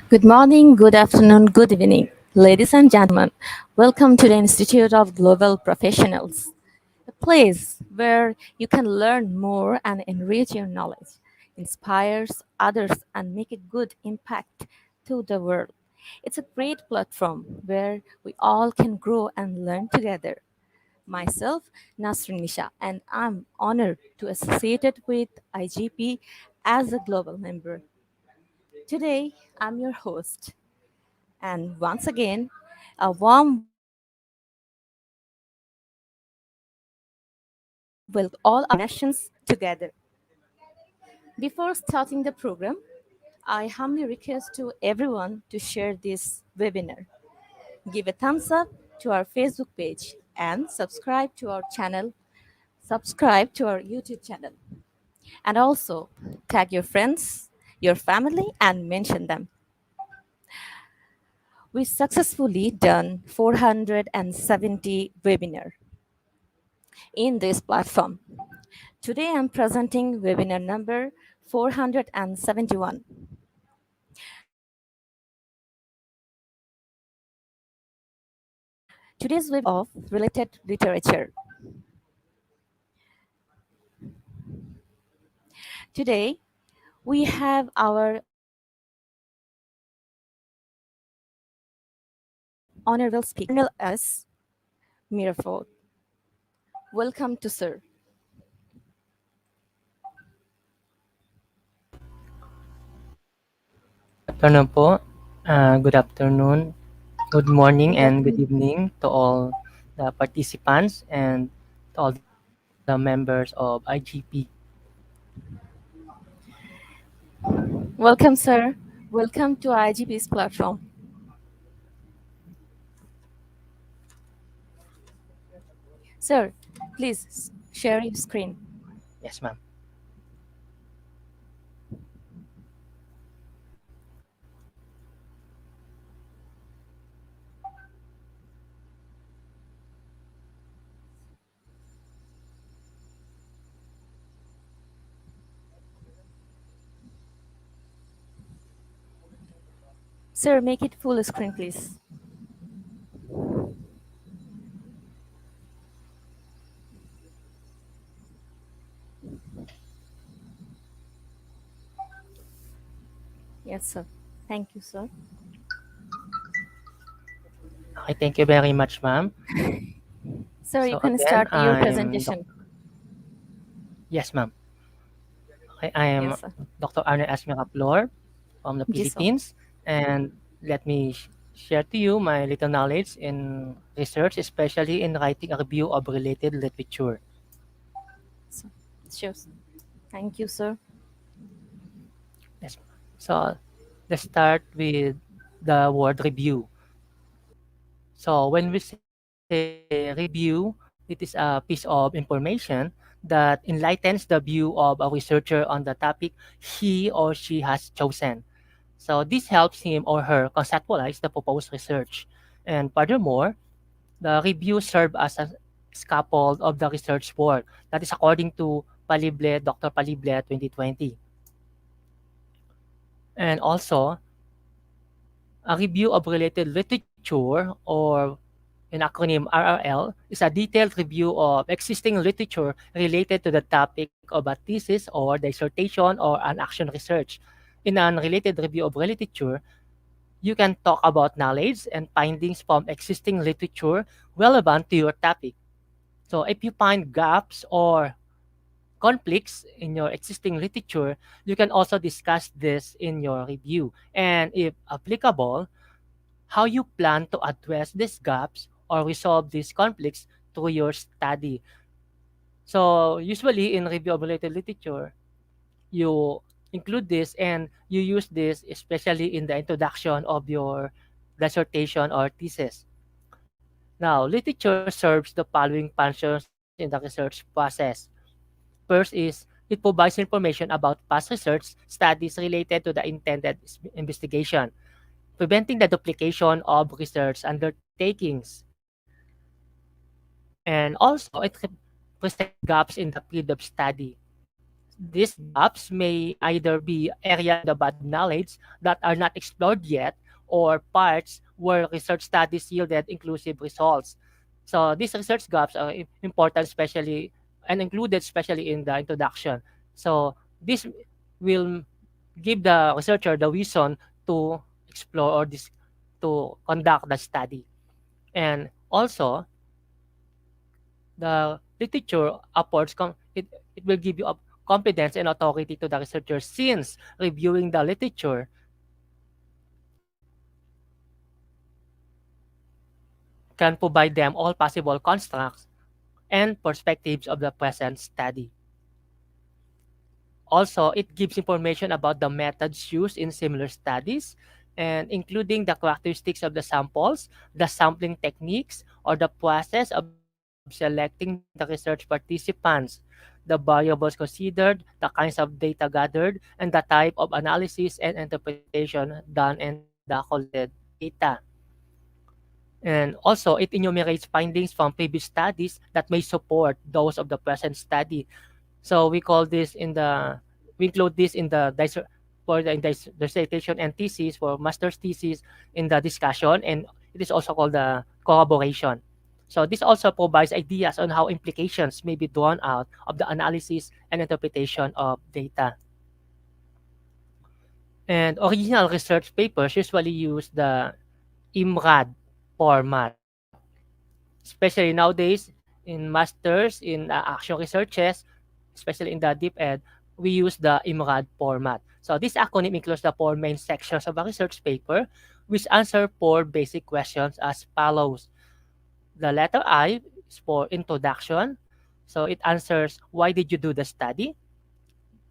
Good morning, good afternoon, good evening. Ladies and gentlemen, welcome to the Institute of Global Professionals, a place where you can learn more and enrich your knowledge, inspires others, and make a good impact to the world. It's a great platform where we all can grow and learn together. Myself, Nasrin Nisha, and I'm honored to associate it with IGP as a global member. Today, I'm your host. And once again, a warm welcome to all our listeners across nations together. Before starting the program, I humbly request to everyone to share this webinar. Give a thumbs up to our Facebook page and subscribe to our YouTube channel. And also tag your friends, your family, and mention them. We successfully done 470 webinar in this platform. Today I'm presenting webinar number 471. Today's webinar of related literature. Today we have our honorable speaker, Colonel S. Miraford. Welcome to sir. Good afternoon po. Good afternoon, good morning, Good and good afternoon. evening to all the participants and to all the members of IGP. Welcome, sir. Welcome to IGP's platform. Sir, please share your screen. Yes, ma'am. Sir, make it full screen, please. Yes, sir. Thank you, sir. Okay, thank you very much, ma'am. Sir, you So can again, start your presentation. yes, ma'am. Okay, I am Yes, sir. Dr. Arne Asmiraplor from the Yes, sir. Philippines, and let me share to you my little knowledge in research, especially in writing a review of related literature. So, sure. Thank you, sir. Yes. So let's start with the word review. So when we say review, it is a piece of information that enlightens the view of a researcher on the topic he or she has chosen. So this helps him or her conceptualize the proposed research. And furthermore, the review serve as a scaffold of the research work. That is according to Palible, Dr. Palible 2020. And also, a review of related literature, or an acronym RRL, is a detailed review of existing literature related to the topic of a thesis or dissertation or an action research. In an related review of literature, you can talk about knowledge and findings from existing literature relevant to your topic. So if you find gaps or conflicts in your existing literature, you can also discuss this in your review. And if applicable, how you plan to address these gaps or resolve these conflicts through your study. So usually in review of related literature, you include this and you use this especially in the introduction of your dissertation or thesis. Now, literature serves the following functions in the research process. First is it provides information about past research studies related to the intended investigation, preventing the duplication of research undertakings. And also, it presents gaps in the field of study. These gaps may either be areas in the body of knowledge that are not explored yet, or parts where research studies yielded inclusive results. So these research gaps are important, especially and included especially in the introduction. So this will give the researcher the reason to explore or this to conduct the study. And also, the literature affords it will give you a confidence and authority to the researcher, since reviewing the literature can provide them all possible constructs and perspectives of the present study. Also, it gives information about the methods used in similar studies, and including the characteristics of the samples, the sampling techniques, or the process of selecting the research participants, the variables considered, the kinds of data gathered, and the type of analysis and interpretation done in the collected data. And also, it enumerates findings from previous studies that may support those of the present study. So we include this in the for the dissertation and thesis for master's thesis in the discussion, and it is also called the corroboration. So this also provides ideas on how implications may be drawn out of the analysis and interpretation of data. And original research papers usually use the IMRAD format, especially nowadays in masters in action researches, especially in the deep ed, we use the IMRAD format. So this acronym includes the four main sections of a research paper, which answer four basic questions as follows. The letter I is for introduction. So it answers, why did you do the study?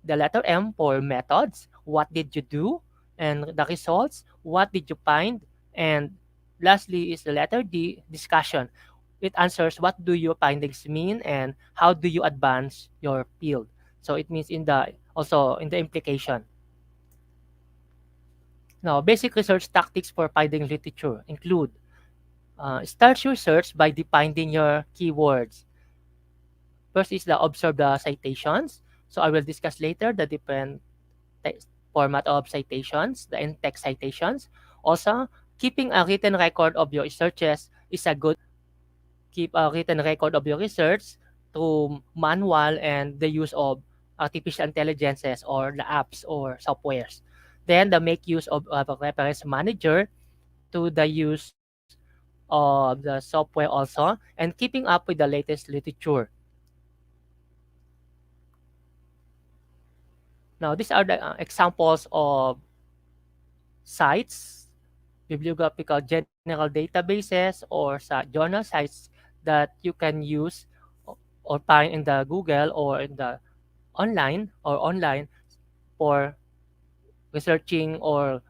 The letter M for methods. What did you do? And the results. What did you find? And lastly is the letter D, discussion. It answers, what do your findings mean and how do you advance your field? So it means also in the implication. Now, basic research tactics for finding literature include start your search by defining your keywords. First is the observe the citations. So I will discuss later the different format of citations, the in-text citations. Also, keeping a written record of your researches is a good keep a written record of your research through manual and the use of artificial intelligences or the apps or softwares. Then the make use of a reference manager to the use of the software also, and keeping up with the latest literature. Now, these are the examples of sites, bibliographical general databases, or journal sites that you can use or find in the Google or in the online for researching or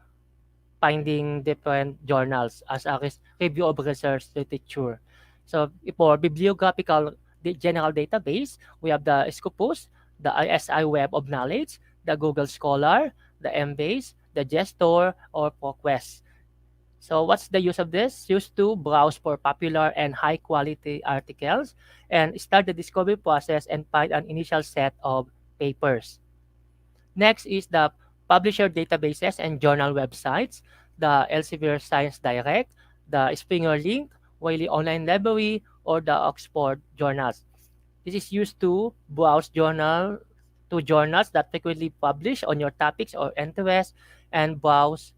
finding different journals as a review of research literature. So for bibliographical general database, we have the Scopus, the ISI Web of Knowledge, the Google Scholar, the Embase, the Gestor, or ProQuest. So what's the use of this? Used to browse for popular and high quality articles and start the discovery process and find an initial set of papers. Next is the publisher databases and journal websites, the Elsevier Science Direct, the Springer Link, Wiley Online Library, or the Oxford Journals. This is used to browse journals that frequently publish on your topics or interests and browse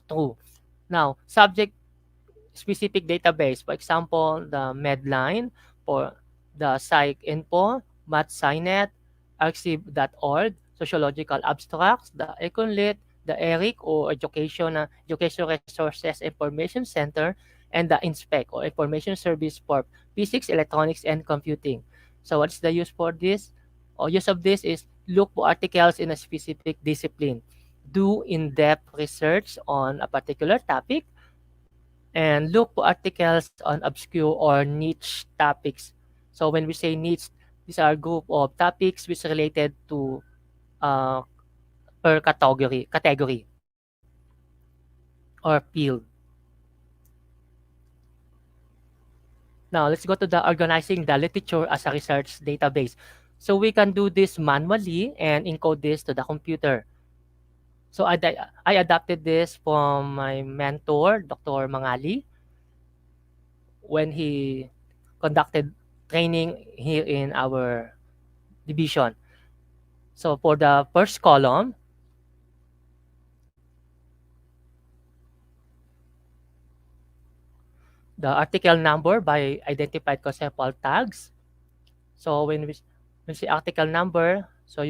through. Now, subject specific database, for example, the Medline for the PsycInfo, MathSciNet, Arxiv.org, Sociological Abstracts, the Econlit, the ERIC or Education Resources Information Center, and the INSPEC or Information Service for Physics, Electronics, and Computing. So what's the use for this? Or use of this is look for articles in a specific discipline, do in-depth research on a particular topic, and look for articles on obscure or niche topics. So when we say niche, these are a group of topics which related to uh, per category or field. Now let's go to the organizing the literature as a research database. So we can do this manually and encode this to the computer. So I adapted this from my mentor, Dr. Mangali, when he conducted training here in our division. So for the first column, the article number by identified conceptual tags. So when we say article number, so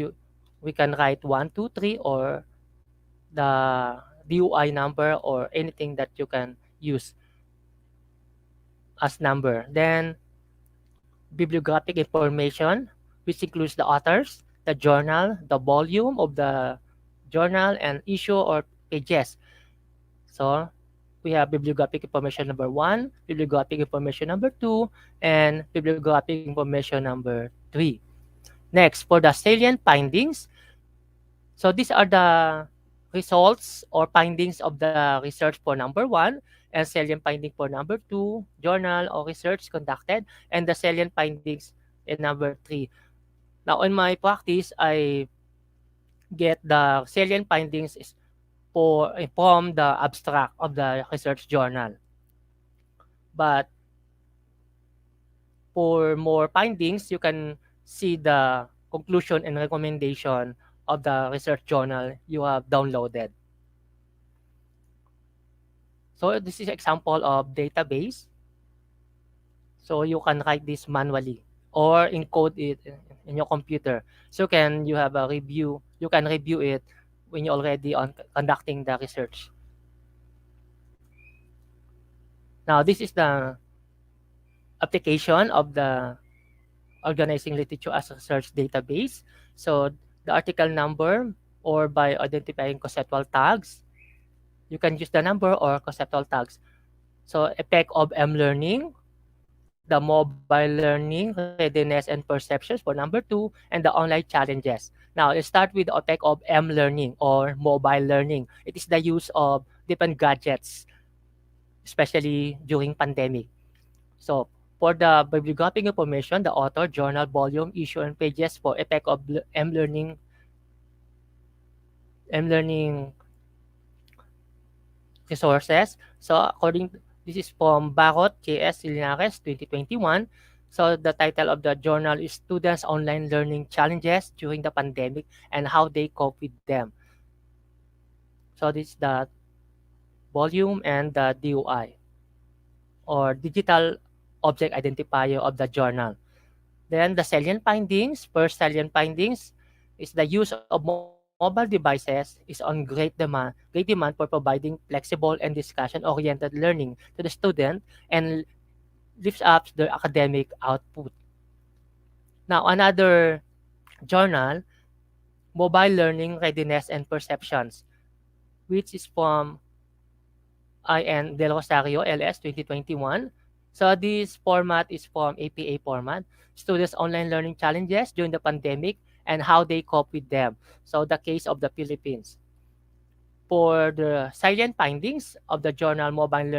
we can write 1, 2, 3 or the DUI number or anything that you can use as number. Then bibliographic information, which includes the authors, the journal, the volume of the journal, and issue or pages. So we have bibliographic information number 1, bibliographic information number 2, and bibliographic information number 3. Next, for the salient findings, so these are the results or findings of the research for number 1 and salient finding for number 2, journal or research conducted, and the salient findings in number 3. Now, in my practice, I get the salient findings is from the abstract of the research journal. But for more findings, you can see the conclusion and recommendation of the research journal you have downloaded. So this is example of database. So you can write this manually or encode it in your computer. So you have a review. You can review it when you're already on conducting the research. Now this is the application of the organizing literature as a research database. So the article number or by identifying conceptual tags. You can use the number or conceptual tags. So effect of M-learning, the mobile learning, readiness and perceptions for number 2, and the online challenges. Now, let's start with the effect of M-learning or mobile learning. It is the use of different gadgets, especially during pandemic. So, for the bibliographic information, the author, journal, volume, issue, and pages for effect of M-learning resources. So, this is from Barot, J.S. Linares, 2021. So, the title of the journal is Students' Online Learning Challenges During the Pandemic and How They Cope with Them. So, this is the volume and the DOI or Digital Object Identifier of the journal. Then, the salient findings. First salient findings is the use of mobile devices is on great demand for providing flexible and discussion-oriented learning to the student and lifts up their academic output. Now, another journal, Mobile Learning Readiness and Perceptions, which is from IN Del Rosario, LS, 2021. So this format is from APA format, Students' Online Learning Challenges During the Pandemic and How They Cope with Them. So the case of the Philippines. For the salient findings of the journal Mobile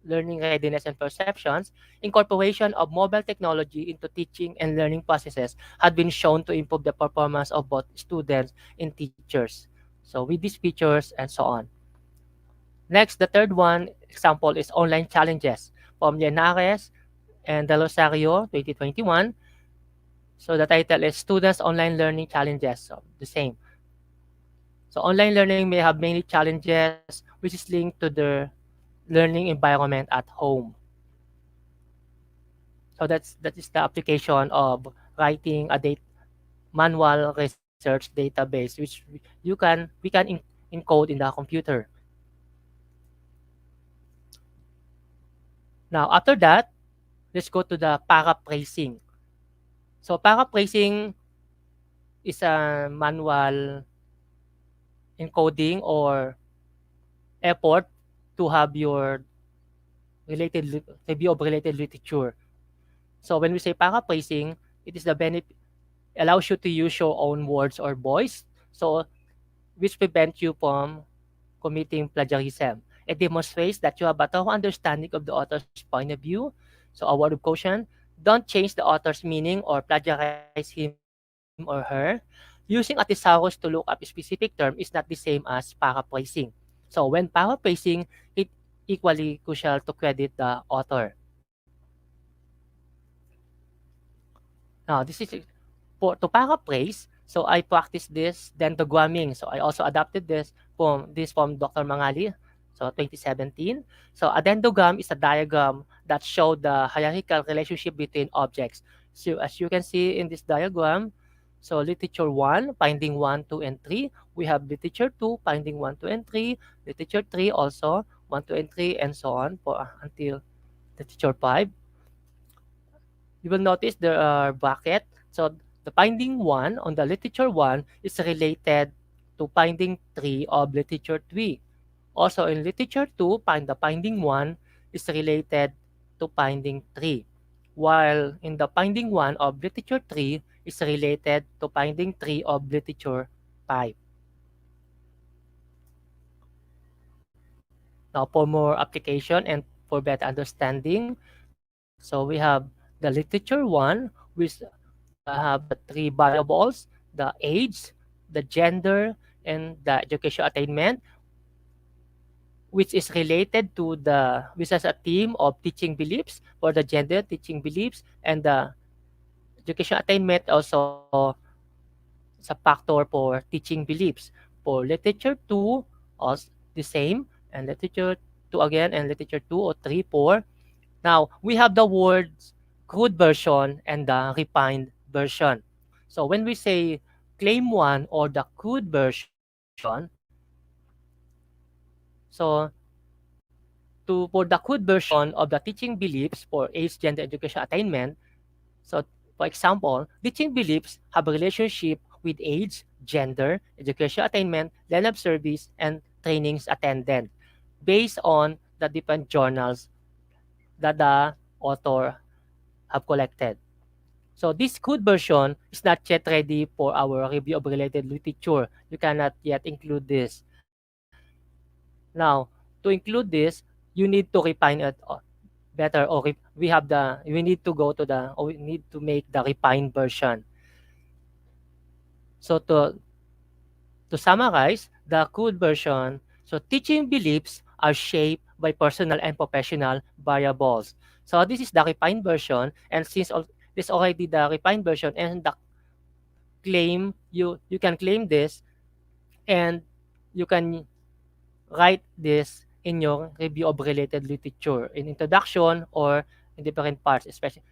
Learning Readiness and Perceptions, incorporation of mobile technology into teaching and learning processes had been shown to improve the performance of both students and teachers. So with these features and so on. Next, the third one example is online challenges from Linares and Del Rosario, 2021. So the title is Students' Online Learning Challenges. So the same. So online learning may have many challenges which is linked to the learning environment at home. So that is the application of writing a manual research database which we can encode in the computer. Now after that, let's go to the paraphrasing. So paraphrasing is a manual encoding or effort to have your review of related literature. So when we say paraphrasing, it is the benefit allows you to use your own words or voice, so which prevent you from committing plagiarism. It demonstrates that you have a thorough understanding of the author's point of view. So a word of caution, Don't change the author's meaning or plagiarize him or her. Using a thesaurus to look up a specific term is not the same as paraphrasing. So when paraphrasing, it equally crucial to credit the author. Now, this is to paraphrase. So I practiced this dendrogramming. So I also adapted this from Dr. Mangali, so 2017. So a dendrogram is a diagram that showed the hierarchical relationship between objects. So as you can see in this diagram, so literature 1, finding 1, 2, and 3. We have literature 2, finding 1, 2, and 3. Literature 3 also, 1, 2, and 3, and so on for until literature 5. You will notice there are brackets. So the finding 1 on the literature 1 is related to finding 3 of literature 3. Also in literature 2, the finding 1 is related to finding 3. While in the finding 1 of literature 3 is related to finding 3 of literature 5. Now for more application and for better understanding, so we have the literature 1, which have the three variables: the age, the gender, and the education attainment, which is related to which has a theme of teaching beliefs for the gender, teaching beliefs, and the education attainment also is a factor for teaching beliefs. For literature 2, also the same, and literature 2 again, and literature 2 or 3, 4. Now, we have the words crude version and the refined version. So when we say claim 1 or the crude version, so for the crude version of the teaching beliefs for age, gender, education attainment, so for example, teaching beliefs have a relationship with age, gender, education attainment, line of service, and trainings attended based on the different journals that the author have collected. So this code version is not yet ready for our review of related literature. You cannot yet include this. Now, to include this, you need to refine it better, or we need to go to the, or we need to make the refined version. So to summarize, the code version, so teaching beliefs are shaped by personal and professional variables. So this is the refined version, and since this already the refined version and the claim, you can claim this, and you can write this in your review of related literature in introduction or in different parts, especially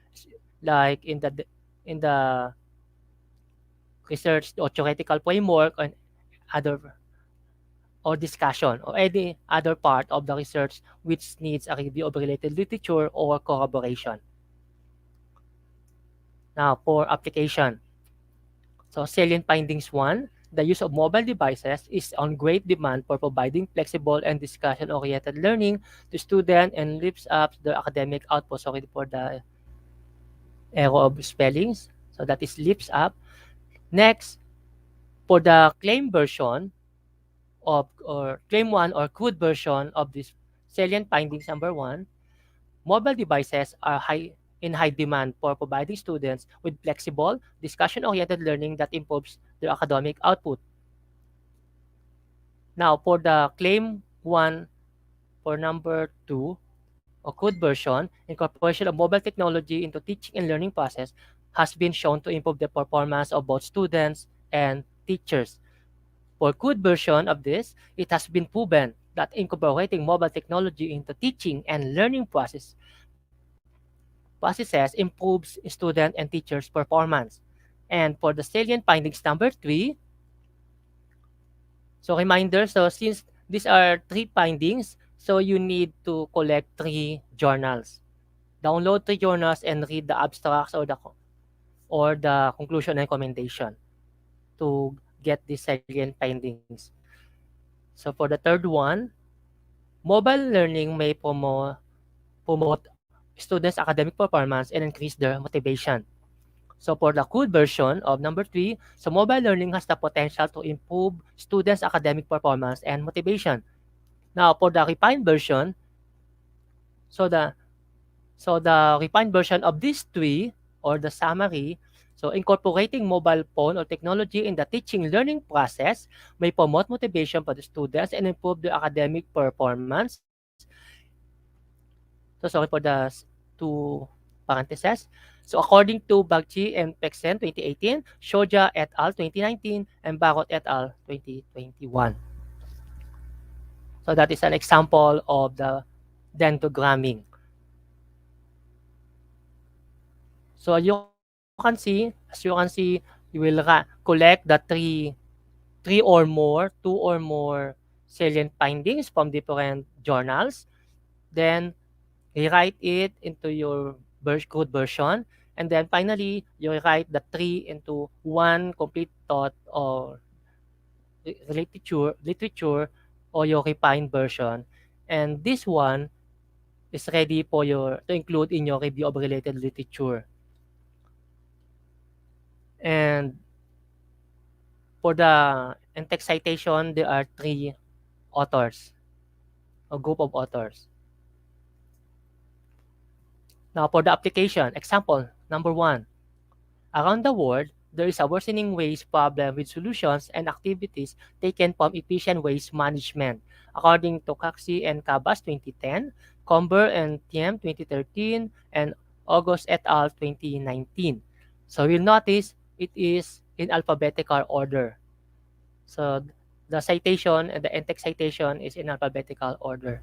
like in the research or theoretical framework and other or discussion or any other part of the research which needs a review of related literature or corroboration. Now, for application. So, salient findings 1, the use of mobile devices is on great demand for providing flexible and discussion-oriented learning to students and lifts up their academic output. Sorry for the error of spellings. So, that is lifts up. Next, for the claim version of, or claim 1 or crude version of this salient findings number 1, mobile devices are in high demand for providing students with flexible, discussion-oriented learning that improves their academic output. Now, for the claim 1 for number 2, or code version, incorporation of mobile technology into teaching and learning process has been shown to improve the performance of both students and teachers. For code version of this, it has been proven that incorporating mobile technology into teaching and learning processes improves student and teachers' performance. And for the salient findings number 3, so reminder, so since these are 3 findings, so you need to collect 3 journals. Download 3 journals and read the abstracts or the conclusion and commendation to get the salient findings. So for the third one, mobile learning may promote students' academic performance and increase their motivation. So for the code version of number 3, so mobile learning has the potential to improve students' academic performance and motivation. Now for the refined version, so So the refined version of these three, or the summary, so incorporating mobile phone or technology in the teaching learning process may promote motivation for the students and improve their academic performance. So sorry for the two parentheses. So according to Bagchi and Pexen 2018, Shoja et al. 2019, and Barot et al. 2021. So that is an example of the dentogramming. So as you can see, you will collect the three or more, two or more salient findings from different journals. Then rewrite it into your code version. And then finally, you write the three into one complete thought or literature or your refined version. And this one is ready for to include in your review of related literature. And for the in-text citation, there are three authors, a group of authors. Now for the application, example number 1. Around the world, there is a worsening waste problem with solutions and activities taken from efficient waste management. According to Caxi and Cabas 2010, Comber and Thiem 2013, and August et al. 2019. So you'll notice it is in alphabetical order. So the citation and the in-text citation is in alphabetical order.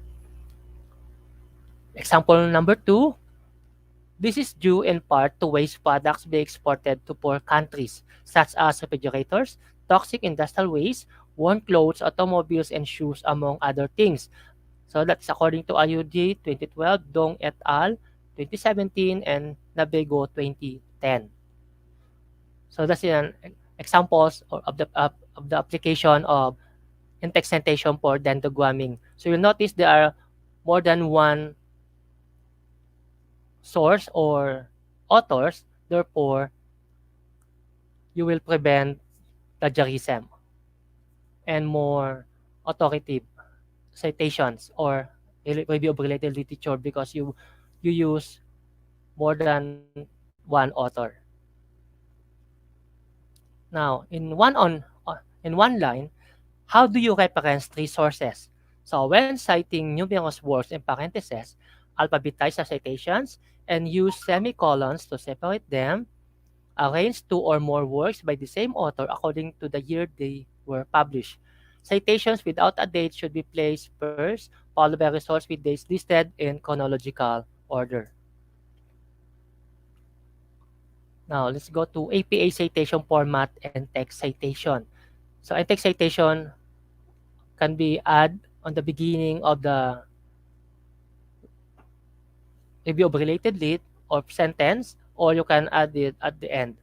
Example number 2, this is due in part to waste products being exported to poor countries, such as refrigerators, toxic industrial waste, worn clothes, automobiles, and shoes, among other things. So that's according to Ayudi 2012, Dong et al. 2017, and Nabego 2010. So that's an examples of the application of in-text citation for dentogramming. So you'll notice there are more than one source or authors, therefore you will prevent plagiarism and more authoritative citations or review of related literature because you use more than one author. Now, in one line, how do you reference three sources? So when citing numerous works in parentheses, alphabetize the citations and use semicolons to separate them. Arrange two or more works by the same author according to the year they were published. Citations without a date should be placed first, followed by results with dates listed in chronological order. Now, let's go to APA citation format and text citation. So, a text citation can be added on the beginning of the review of related lit or sentence, or you can add it at the end.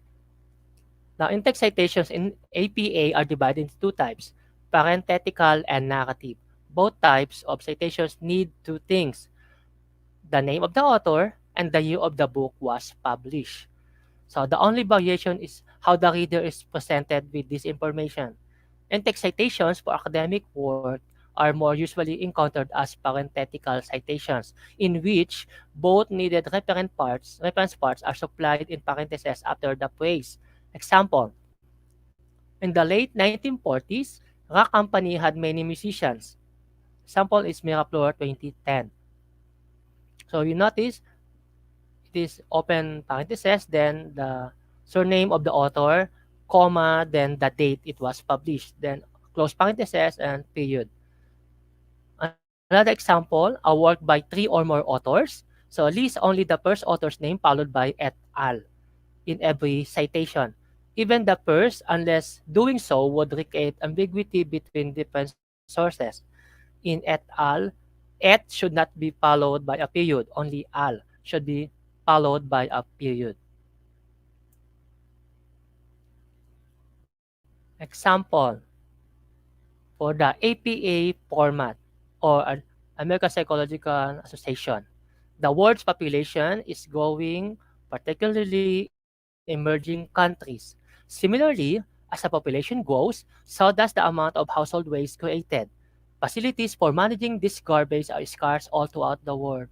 Now, in-text citations in APA are divided into two types, parenthetical and narrative. Both types of citations need two things, the name of the author and the year of the book was published. So the only variation is how the reader is presented with this information. In-text citations for academic work are more usually encountered as parenthetical citations, in which both needed reference parts are supplied in parentheses after the phrase. Example, in the late 1940s, rock company had many musicians. Example is Miraflor 2010. So you notice it is open parentheses, then the surname of the author, comma, then the date it was published, then close parentheses and period. Another example, a work by three or more authors. So list only the first author's name followed by et al. In every citation. Even the first, unless doing so would create ambiguity between different sources. In et al., et should not be followed by a period, only al should be followed by a period. Example, for the APA format or American Psychological Association, the world's population is growing, particularly in emerging countries. Similarly, as the population grows, so does the amount of household waste created. Facilities for managing this garbage are scarce all throughout the world.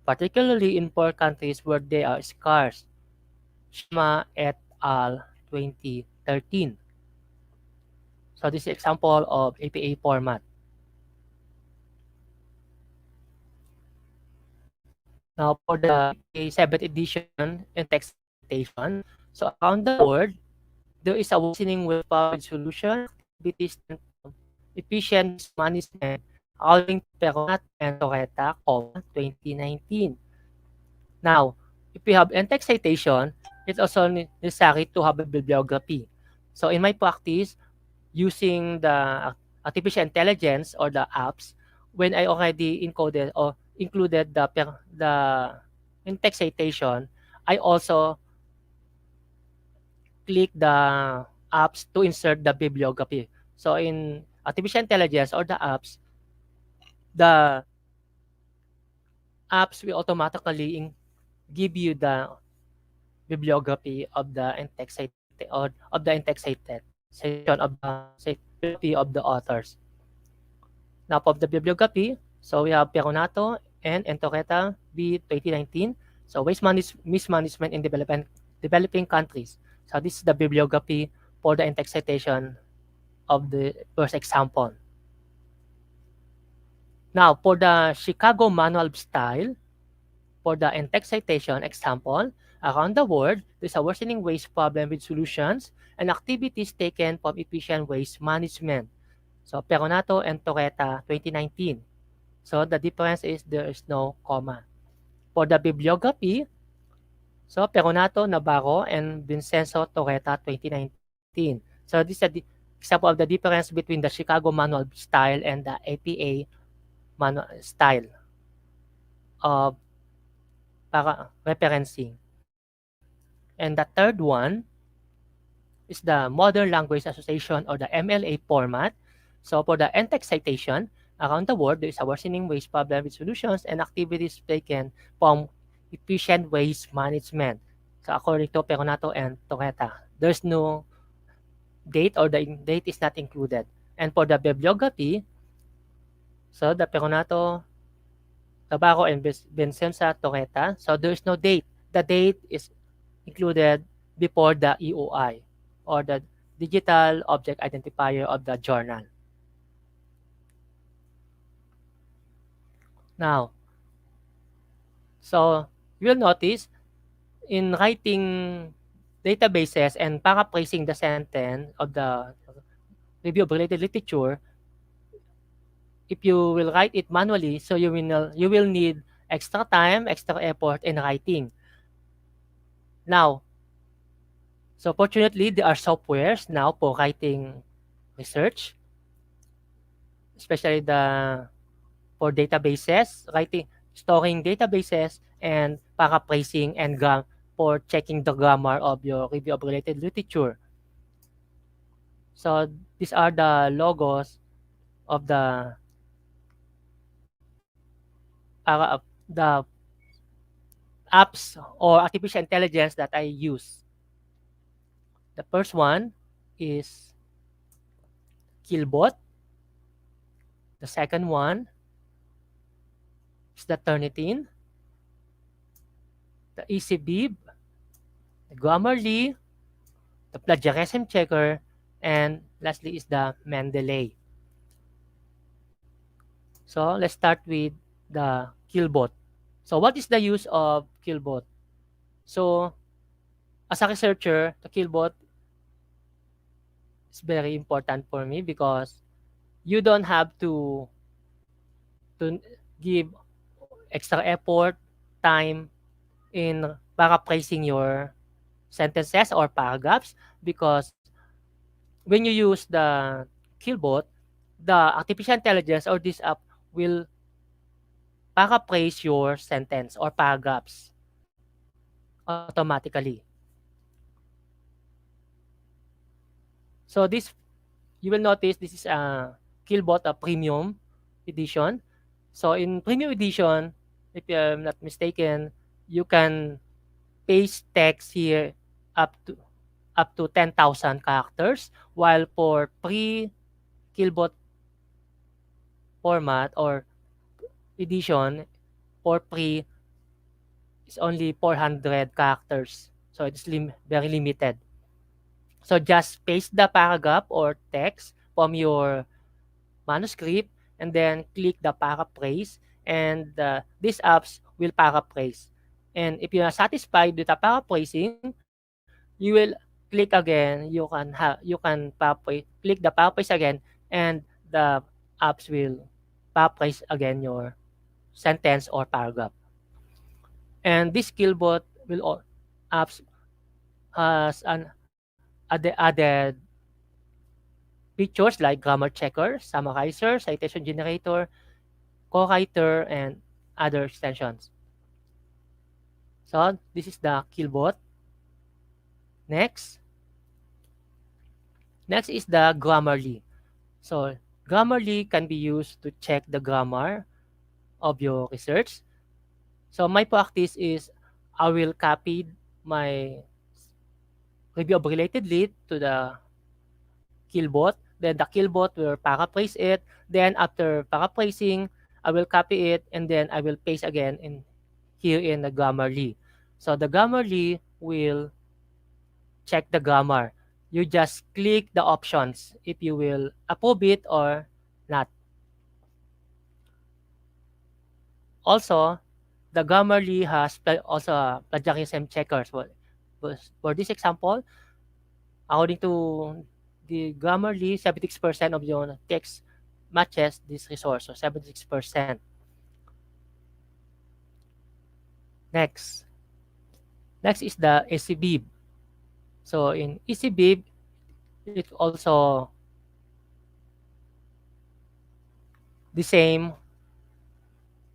particularly in poor countries where they are scarce. Sharma et al. 2013. So this is example of APA format. Now for the APA 7th edition and text citation, so around the world, there is a worsening with public solution activities and efficient management according to Peronat and Torreta, 2019. Now, if we have in-text citation, it's also necessary to have a bibliography. So in my practice, using the artificial intelligence or the apps, when I already encoded or included the in-text citation, I also click the apps to insert the bibliography. So in artificial intelligence or the apps will automatically give you the bibliography of the in-text or of the in-text citation of the bibliography of the authors. Now of the bibliography, so we have Peronato and Entoreta B 2019. So waste mismanagement in developing countries. So this is the bibliography for the in-text citation of the first example. Now for the Chicago Manual Style, for the in-text citation example, around the world, there's a worsening waste problem with solutions and activities taken from efficient waste management. So Peronato and Torreta 2019. So the difference is there is no comma. For the bibliography, so Peronato, Navarro, and Vincenzo Torreta 2019. So this is the example of the difference between the Chicago Manual style and the APA manual style of para referencing. And the third one is the Modern Language Association or the MLA format. So for the in-text citation, around the world, there is a worsening waste problem with solutions and activities taken from efficient waste management. So according to Peronato and Torreta, there's no date or the date is not included. And for the bibliography, so the Peronato, Navarro, and Vincenza Torreta, so there's no date. The date is included before the EOI or the digital object identifier of the journal. Now, so you'll notice in writing databases and paraphrasing the sentence of the review of related literature, if you will write it manually, so you will need extra time, extra effort in writing. Now, so fortunately, there are softwares now for writing research, especially for databases, storing databases, and paraphrasing and for checking the grammar of your review of related literature. So these are the logos of the apps or artificial intelligence that I use. The first one is Killbot. The second one is the Turnitin, the EasyBib, the Grammarly, the Plagiarism Checker, and lastly is the Mendeley. So let's start with the Killbot. So what is the use of Killbot? So as a researcher, the Killbot is very important for me because you don't have to give extra effort, time in paraphrasing your sentences or paragraphs because when you use the Killbot, the artificial intelligence or this app will paraphrase your sentence or paragraphs automatically. So this, you will notice this is a Killbot, a premium edition. So in premium edition, if I'm not mistaken, you can paste text here up to 10,000 characters, while for pre-Killbot format or edition or pre, is only 400 characters. So it's very limited. So just paste the paragraph or text from your manuscript and then click the paraphrase, and these apps will paraphrase. And if you are satisfied with the paraphrasing, you will click again. Click the paraphrase again, and the apps will paraphrase again your sentence or paragraph. And this Skillbot apps has an added features like grammar checker, summarizer, citation generator, co-writer, and other extensions. So this is the Killbot. Next, next is the Grammarly. So Grammarly can be used to check the grammar of your research. So my practice is I will copy my review of related lead to the Killbot. Then the Killbot will paraphrase it. Then after paraphrasing, I will copy it and then I will paste again in here in the Grammarly. So the Grammarly will check the grammar. You just click the options if you will approve it or not. Also, the Grammarly has also a plagiarism checkers. For this example, according to the Grammarly, 76% of your text matches this resource, so 76%. Next. Next is the EasyBib. So in EasyBib, it's also the same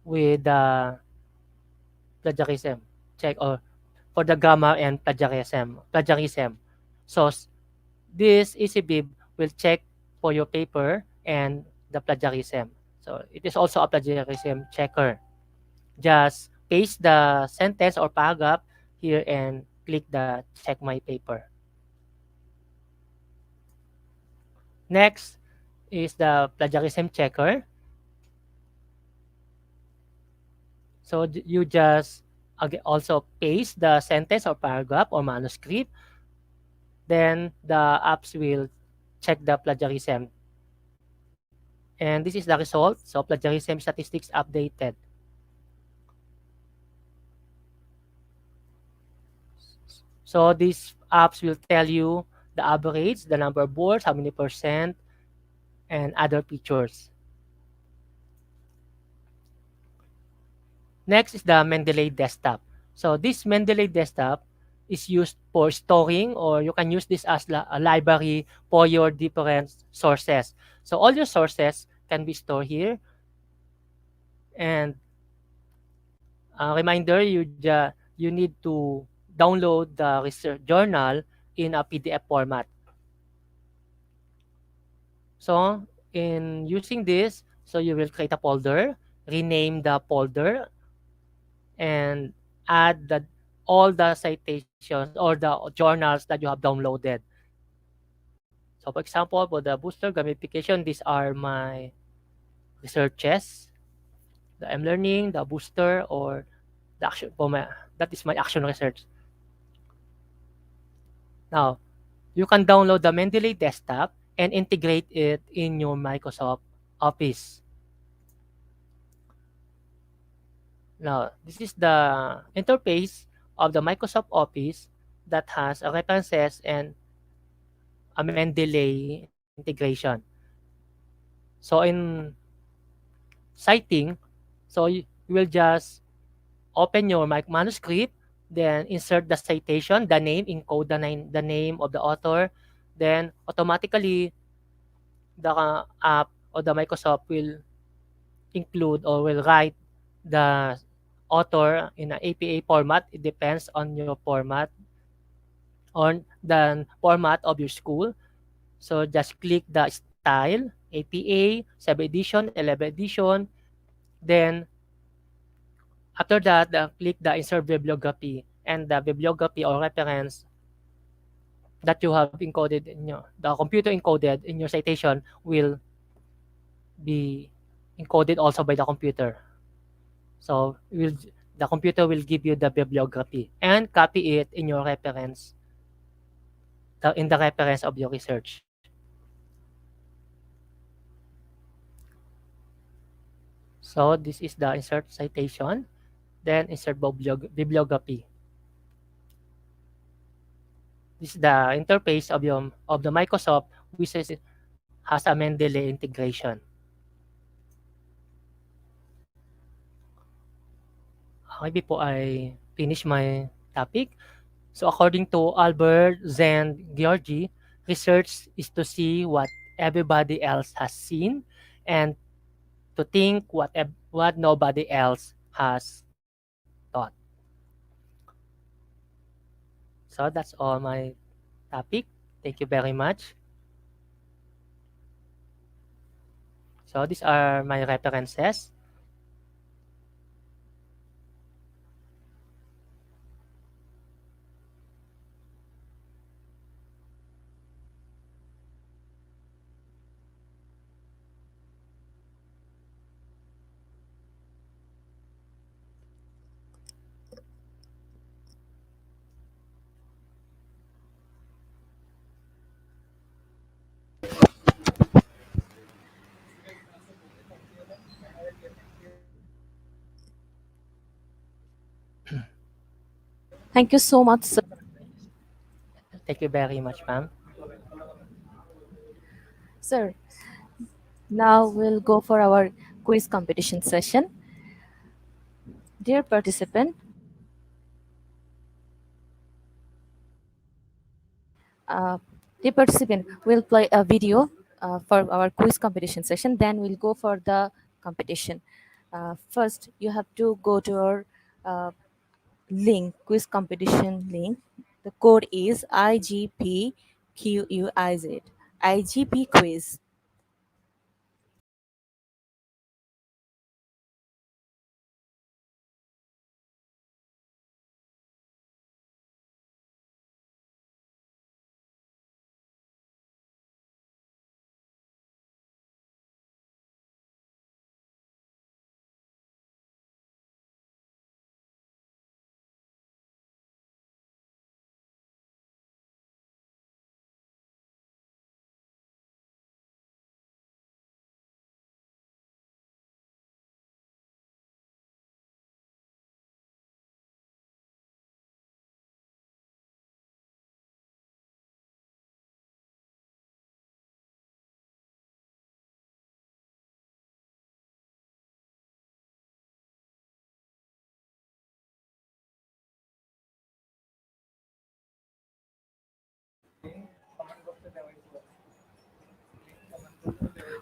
with the plagiarism check or for the grammar and plagiarism. So this EasyBib will check for your paper and the plagiarism. So it is also a plagiarism checker. Just paste the sentence or paragraph here and click the check my paper. Next is the plagiarism checker. So you just also paste the sentence or paragraph or manuscript. Then the apps will check the plagiarism. And this is the result. So plagiarism statistics updated. So these apps will tell you the average, the number of words, how many percent, and other features. Next is the Mendeley desktop. So this Mendeley desktop is used for storing, or you can use this as a library for your different sources. So all your sources can be stored here. And a reminder, you need to download the research journal in a PDF format. So in using this, so you will create a folder, rename the folder, and add all the citations or the journals that you have downloaded. So for example, for the booster gamification, these are my researches, the mLearning, the booster, or the action that is my action research. Now, you can download the Mendeley desktop and integrate it in your Microsoft Office. Now, this is the interface of the Microsoft Office that has a references and a Mendeley integration. So in citing, so you will just open your manuscript, then insert the citation, the name, encode the name of the author, then automatically the app or the Microsoft will include or will write the author in an APA format. It depends on your format, on the format of your school. So just click the style, APA, 7 edition, 11 edition. Then after that, click the insert bibliography, and the bibliography or reference that you have encoded in the computer encoded in your citation will be encoded also by the computer. So the computer will give you the bibliography and copy it in your reference, in the reference of your research. So this is the insert citation, then insert bibliography. This is the interface of the Microsoft, which has a Mendeley integration. Okay, before I finish my topic, so according to Albert Zand-Georgi, research is to see what everybody else has seen and to think what nobody else has thought. So that's all my topic. Thank you very much. So these are my references. Thank you so much, sir. Thank you very much, ma'am. Sir, now we'll go for our quiz competition session. Dear participant, uh, dear participant, we'll play a video for our quiz competition session. Then we'll go for the competition. First, you have to go to our uh, link, quiz competition link. The code is IGPQUIZ. IGP quiz.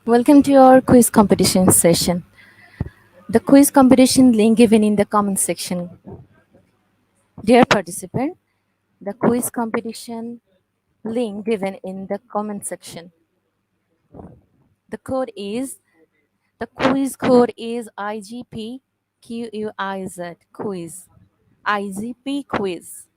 Welcome to your quiz competition session. The quiz competition link given in the comment section. Dear participant, the quiz competition link given in the comment section. The code is the quiz code is IGP QUIZ quiz. IGP quiz.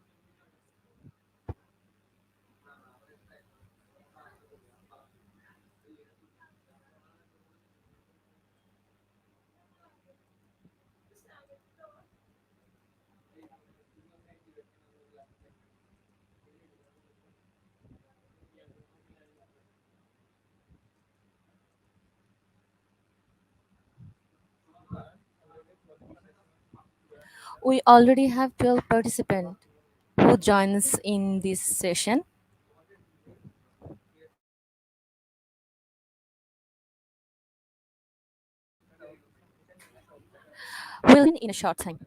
We already have 12 participants who joins in this session. We'll begin in a short time.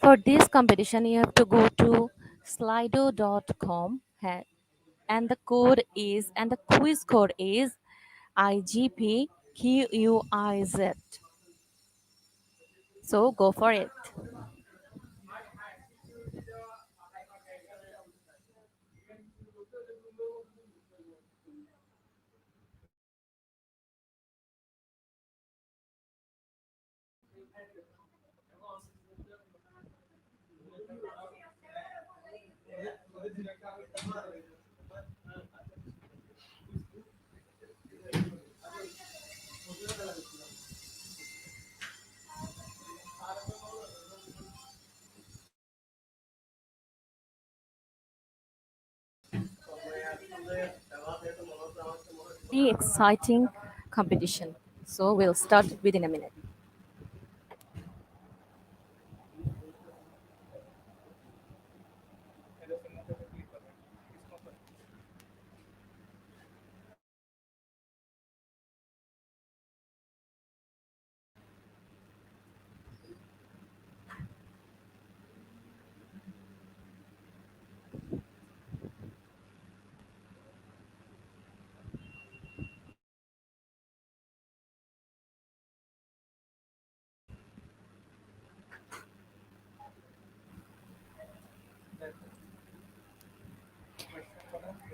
For this competition, you have to go to slido.com and the code is and the quiz code is IGPQUIZ. So go for it. Very exciting competition. So we'll start within a minute.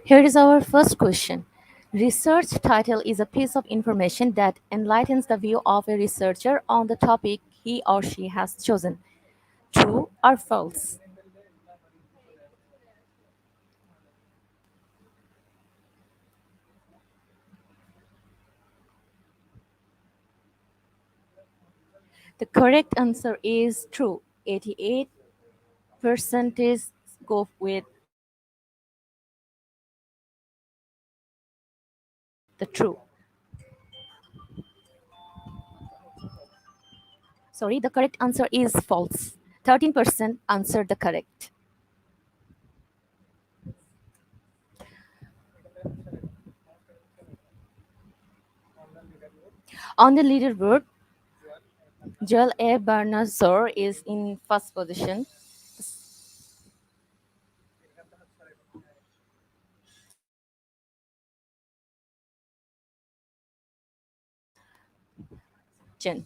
Here is our first question. Research title is a piece of information that enlightens the view of a researcher on the topic he or she has chosen. True or false? The correct answer is true. 88% is go with the true. Sorry, the correct answer is false. 13% answered the correct. On the leaderboard, Joel A. Bernazor is in first position. Jen.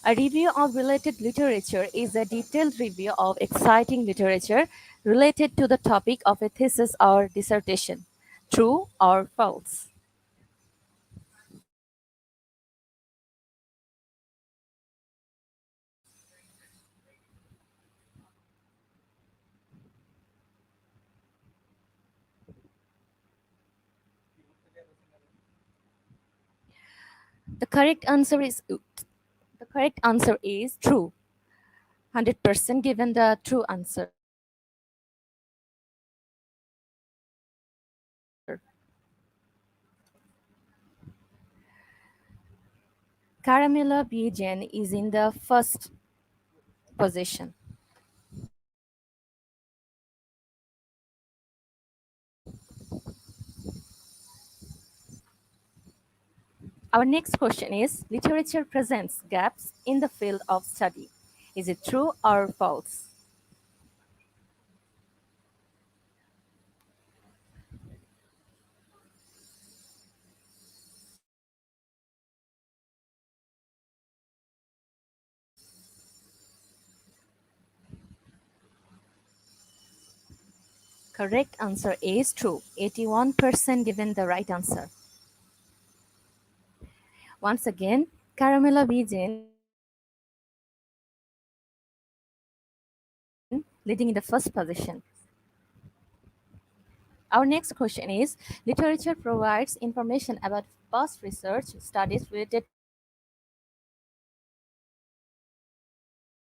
A review of related literature is a detailed review of exciting literature related to the topic of a thesis or dissertation. True or false? The correct answer is the correct answer is true. 100% given the true answer. Caramella Bijan is in the first position. Our next question is literature presents gaps in the field of study. Is it true or false? Correct answer is true. 81% given the right answer. Once again, Caramella Bijan leading in the first position. Our next question is literature provides information about past research studies related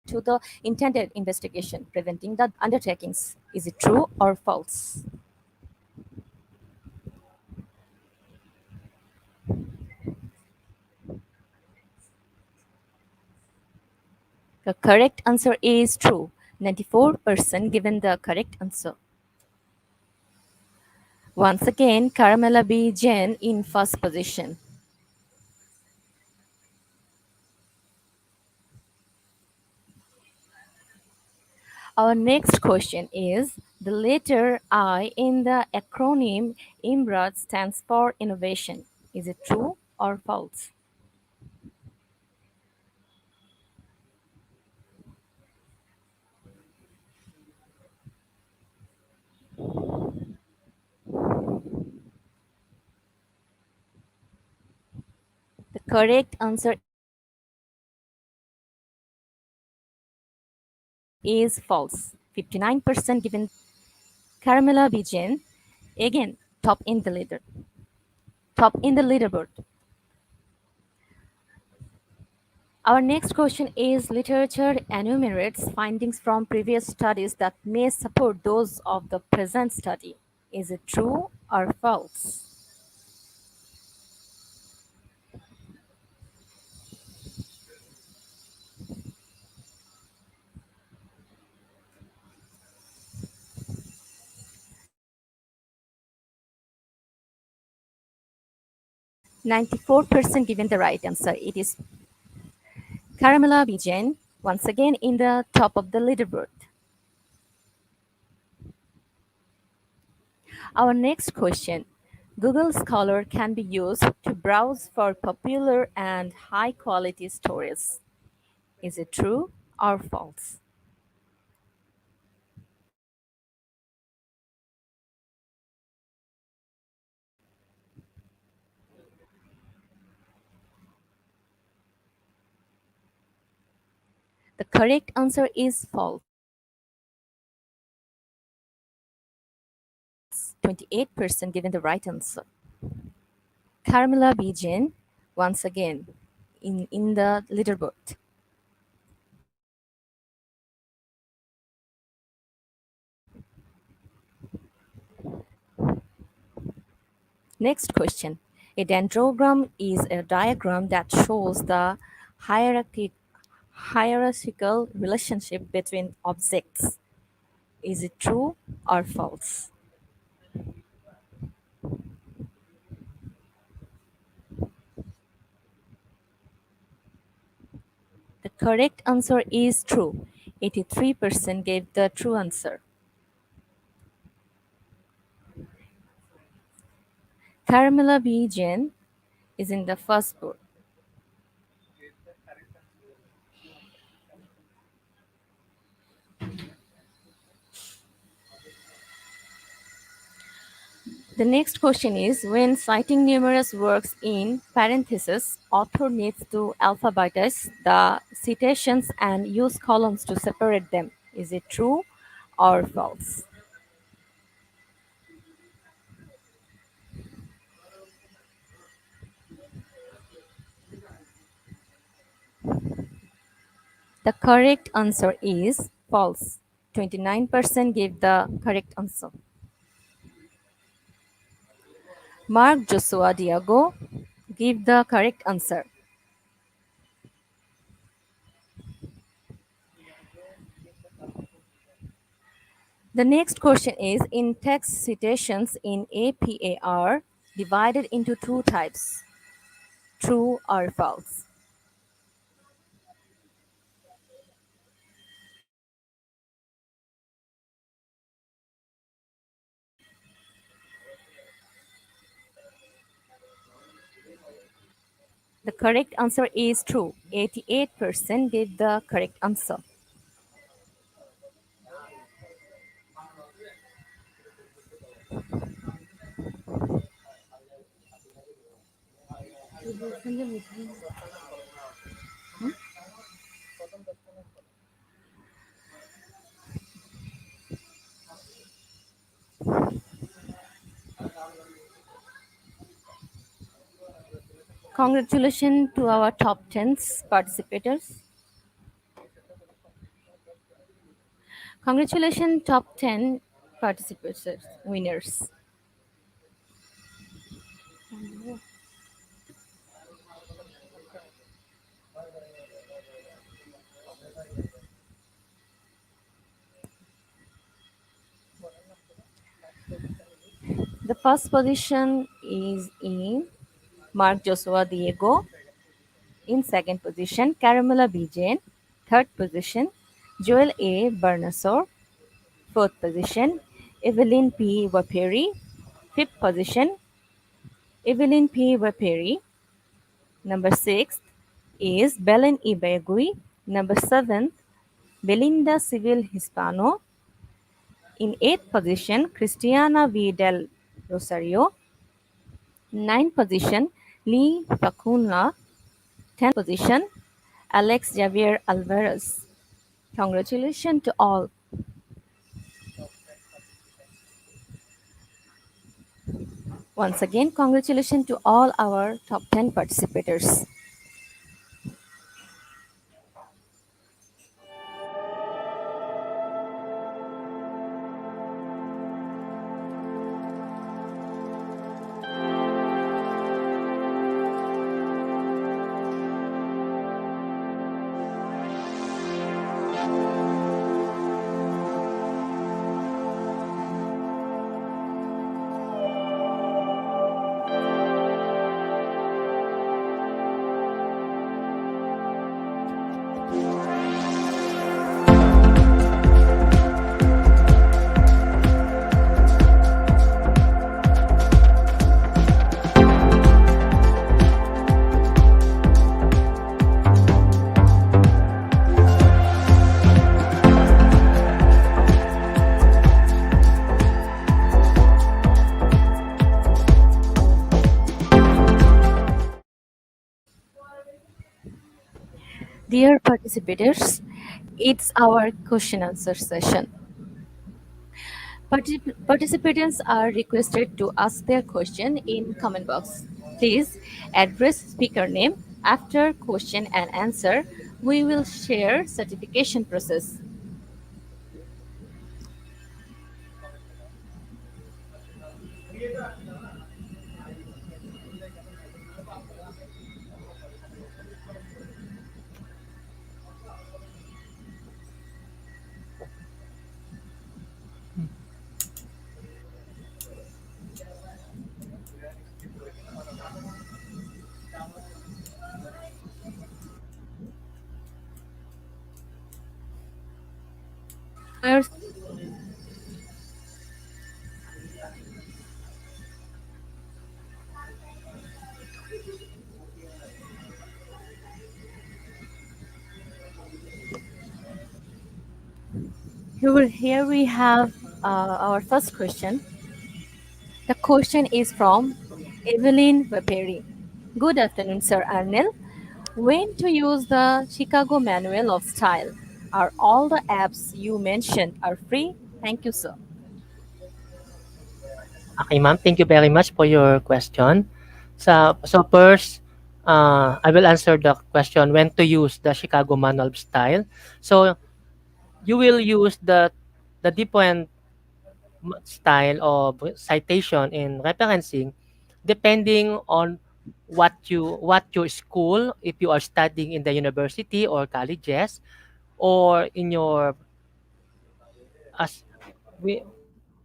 to the intended investigation, preventing the undertakings. Is it true or false? The correct answer is true. 94% given the correct answer. Once again, Caramella B. Jen in first position. Our next question is the letter I in the acronym IMRAD stands for innovation. Is it true or false? The correct answer is false. 59% given. Carmela Bijan, again top in the leaderboard. Our next question is literature enumerates findings from previous studies that may support those of the present study. Is it true or false? 94% given the right answer. It is Carmela Bijan, once again in the top of the leaderboard. Our next question. Google Scholar can be used to browse for popular and high quality stories. Is it true or false? The correct answer is false. 28% given the right answer. Carmela Bijan, once again, in the leaderboard. Next question. A dendrogram is a diagram that shows the hierarchical relationship between objects. Is it true or false? The correct answer is true. 83% gave the true answer. Carmela Bijan is in the first board. The next question is, when citing numerous works in parentheses, author needs to alphabetize the citations and use columns to separate them. Is it true or false? The correct answer is false. 29% gave the correct answer. Mark Joshua Diago gave the correct answer. The next question is, in text citations in APA are divided into two types. True or false? The correct answer is true. 88% gave the correct answer. Congratulations to our top 10 participators. Congratulations, top 10 participators, winners. The first position is in Mark Joshua Diego. In second position, Caramela Bijan. Third position, Joel A. Bernasor. Fourth position, Evelyn P. Waperi. Fifth position, Evelyn P. Waperi. Number 6 is Belen Ibegui. Number 7, Belinda Civil Hispano. In 8th position, Cristiana V. del Rosario. 9th position, Lee Facunla. 10th position, Alex Javier Alvarez. Congratulations to all. Once again, congratulations to all our top 10 participators. Dear participators, it's our question answer session. Participants are requested to ask their question in comment box. Please address speaker name after question and answer. We will share certification process. We're Here we have our first question. The question is from Evelyn Vaperi. Good afternoon, Sir Arnel. When to use the Chicago Manual of Style? Are all the apps you mentioned are free? Thank you, sir. Okay, ma'am. Thank you very much for your question. So first, I will answer the question when to use the Chicago Manual of Style. So you will use the different style of citation in referencing depending on what your school, if you are studying in the university or colleges, or in your as we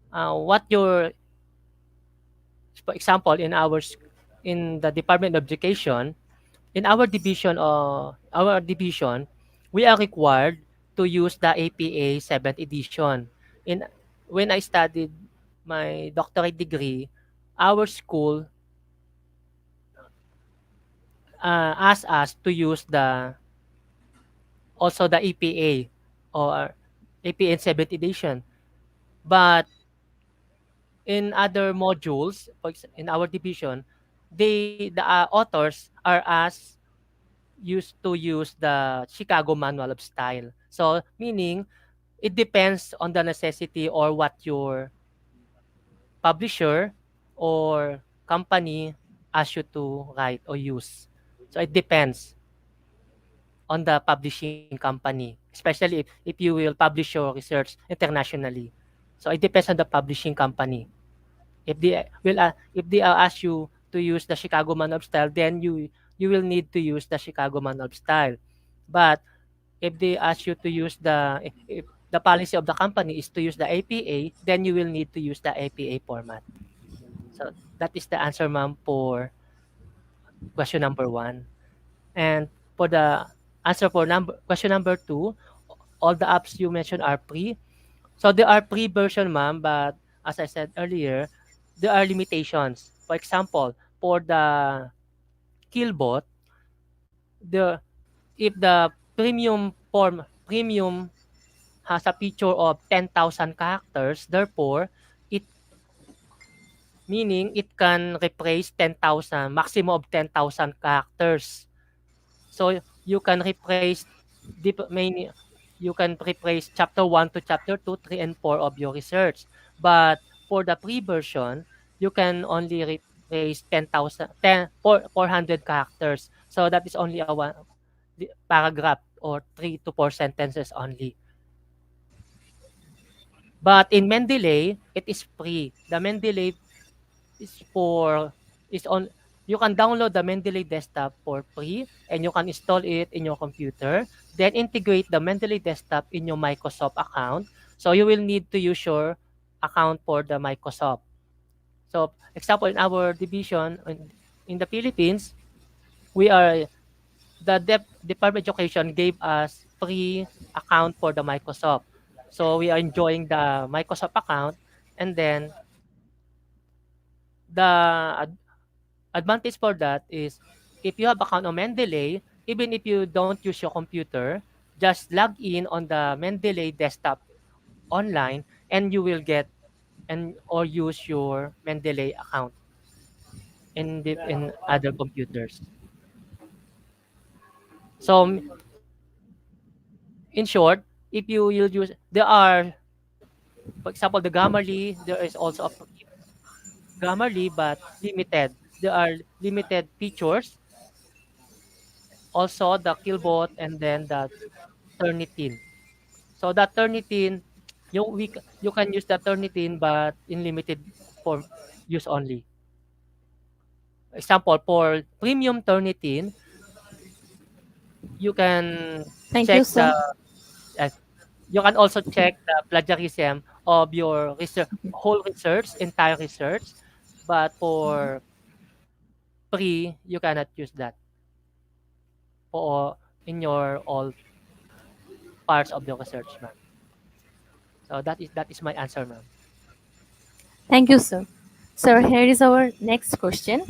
what your, for example, in the Department of Education, in our division, we are required to use the APA 7th edition. In When I studied my doctorate degree, our school asked us to use the also the APA or APA 7th edition. But in other modules, in our division, the authors are asked used to use the Chicago Manual of Style. So meaning it depends on the necessity or what your publisher or company asks you to write or use. So it depends on the publishing company, especially if you will publish your research internationally. So it depends on the publishing company. If they ask you to use the Chicago Manual of Style, then you will need to use the Chicago Manual of Style. But if they ask you to use if the policy of the company is to use the APA, then you will need to use the APA format. So that is the answer, ma'am, for question number one. And for the answer for question number two, all the apps you mentioned are free. So there are free version, ma'am, but as I said earlier, there are limitations. For example, for the Killbot, the if the premium has a feature of 10,000 characters, therefore it meaning it can replace 10,000 maximum of 10,000 characters. So you can replace many you can replace chapter 1 to chapter 2, 3 and 4 of your research. But for the free version, you can only replace 400 characters. So that is only a paragraph or 3 to 4 sentences only. But in Mendeley, it is free. The Mendeley is for is on you can download the Mendeley desktop for free and you can install it in your computer. Then integrate the Mendeley desktop in your Microsoft account. So you will need to use your account for the Microsoft. So example in our division in the Philippines, we are Department of Education gave us free account for the Microsoft. So we are enjoying the Microsoft account, and then the advantage for that is if you have account on Mendeley, even if you don't use your computer, just log in on the Mendeley desktop online and you will get and or use your Mendeley account in other computers. So in short, if you will use there are for example the Grammarly, there is also a free Grammarly but limited. There are limited features, also the Killbot and then the Turnitin. So that Turnitin, you can use the Turnitin but in limited for use only. Example, for premium Turnitin, you can Thank you, check the sir. uh, you can also check the plagiarism of your research, whole research, entire research. But for free, you cannot use that for in your all parts of the research, ma'am. So that is my answer, ma'am. Thank you, sir. Sir, here is our next question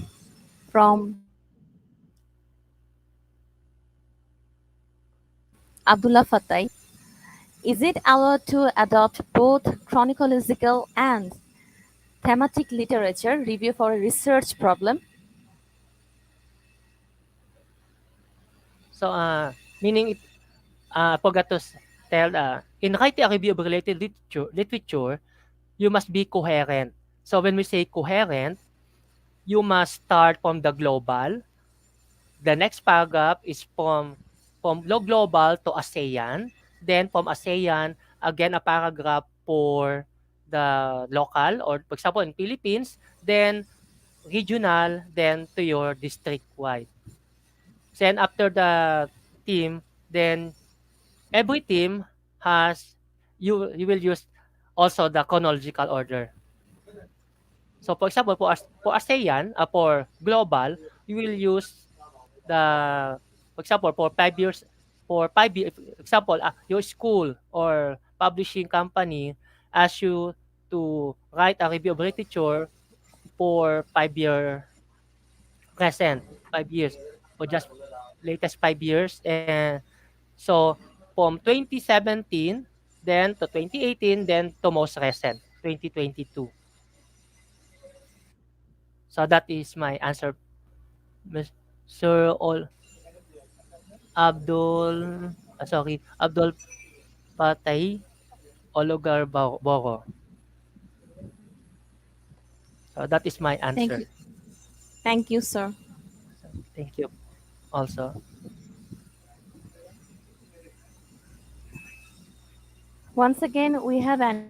from Abdullah Fatai. Is it allowed to adopt both chronological and thematic literature review for a research problem? So meaning it I forgot to tell in writing a review of related literature, you must be coherent. So when we say coherent, you must start from the global. The next paragraph is from global to ASEAN. Then from ASEAN, again a paragraph for the local or for example in Philippines, then regional, then to your district wide. Then after the team, then every team has you will use also the chronological order. So for example, for ASEAN, for global, you will use the for example for 5 years example your school or publishing company asks you to write a review of literature for 5 year present 5 years or just latest 5 years and so from 2017 then to 2018 then to most recent 2022. So that is my answer, Miss Sir Abdul Patay Ologar Boro. So that is my Thank answer. you. Thank you, sir. So thank you also. Once again, we have another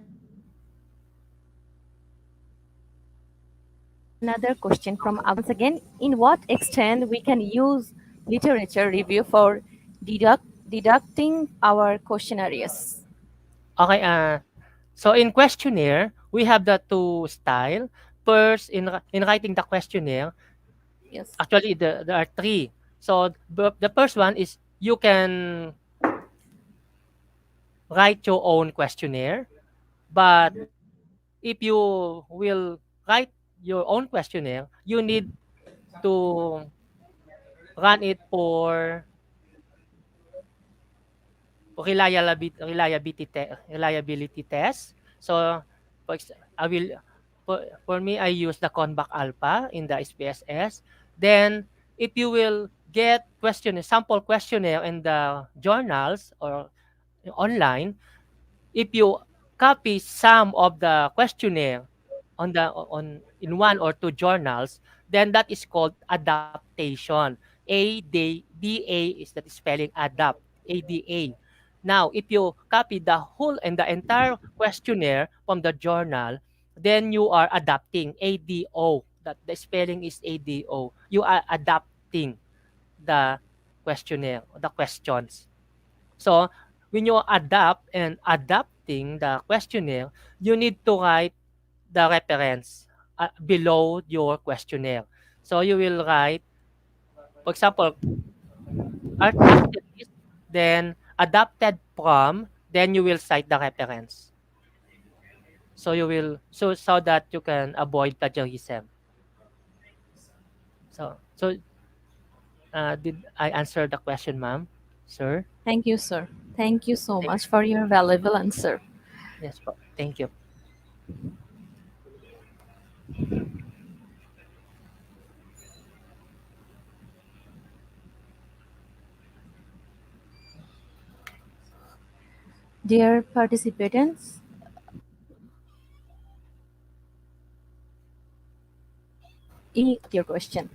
question from Abdullah Fatai. Once again, in what extent we can use literature review for deducting our question areas? Okay, so in questionnaire, we have the two style. First, in writing the questionnaire, Yes. actually there are three. So the first one is you can write your own questionnaire, but if you will write your own questionnaire, you need to run it for reliability test. So, I will for me I use the Convac Alpha in the SPSS. Then if you will get sample questionnaire in the journals or online, if you copy some of the questionnaire on the on in one or two journals, then that is called adaptation. ADA is that spelling adapt. ADA. Now, if you copy the whole and the entire questionnaire from the journal, then you are adapting ADO. That the spelling is ADO. You are adapting the questionnaire, the questions. So when you adapt and adapting the questionnaire, you need to write the reference below your questionnaire. So you will write, for example, asterisk, then adapted from, then you will cite the reference. So you will so that you can avoid plagiarism. So did I answer the question, ma'am, sir? Thank you, sir. Thank you so Thank, much for your valuable answer. yes po. Thank you. Dear participants, your question.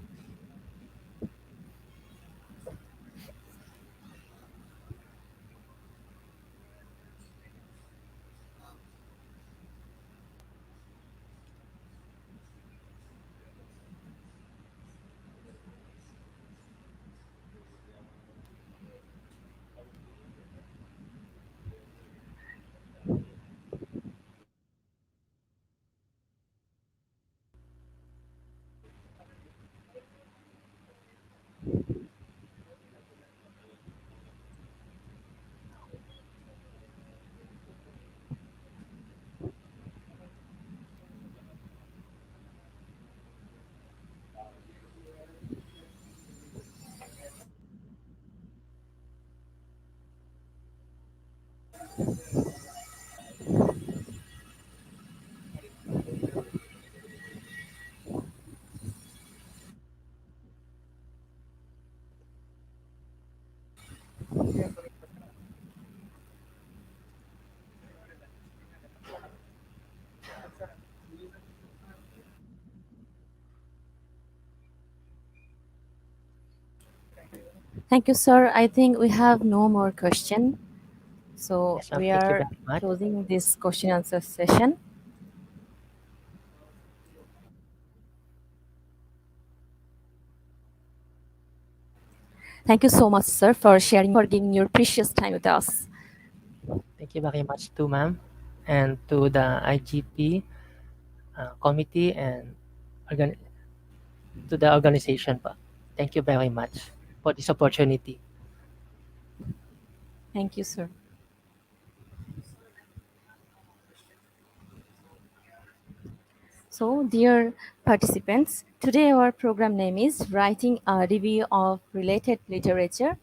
Thank you, sir. I think we have no more question. So Yes, ma'am. we Thank you are very much. closing this question answer session. Thank you so much, sir, for sharing, for giving your precious time with us. Thank you very much to ma'am and to the IGP committee and organ- to the organization pa. Thank you very much for this opportunity. Thank you, sir. So, dear participants, today our program name is Writing a Review of Related Literature.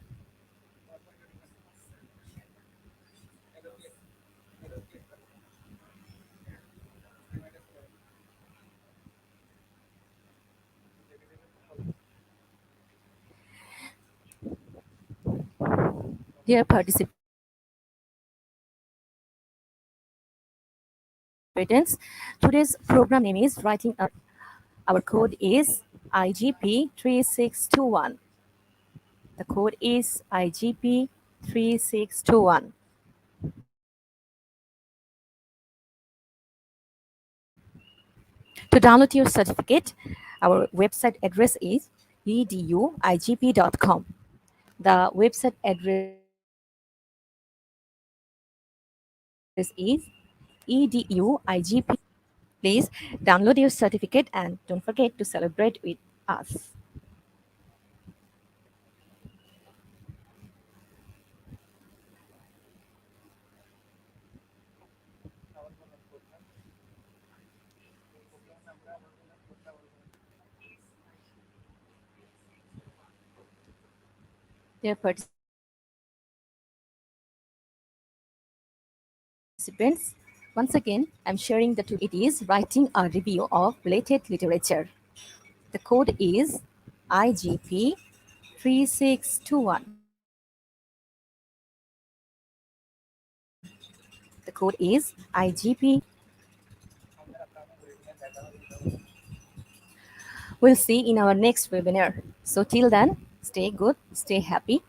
Dear participants, today's program name is Writing a. Our code is IGP3621. The code is IGP3621. To download your certificate, our website address is eduigp.com. The website address is eduigp. Please download your certificate and don't forget to celebrate with us. Dear participants, once again, I'm sharing the tool. It is writing a review of related literature. The code is IGP3621. The code is IGP. We'll see in our next webinar. So till then, stay good, stay happy,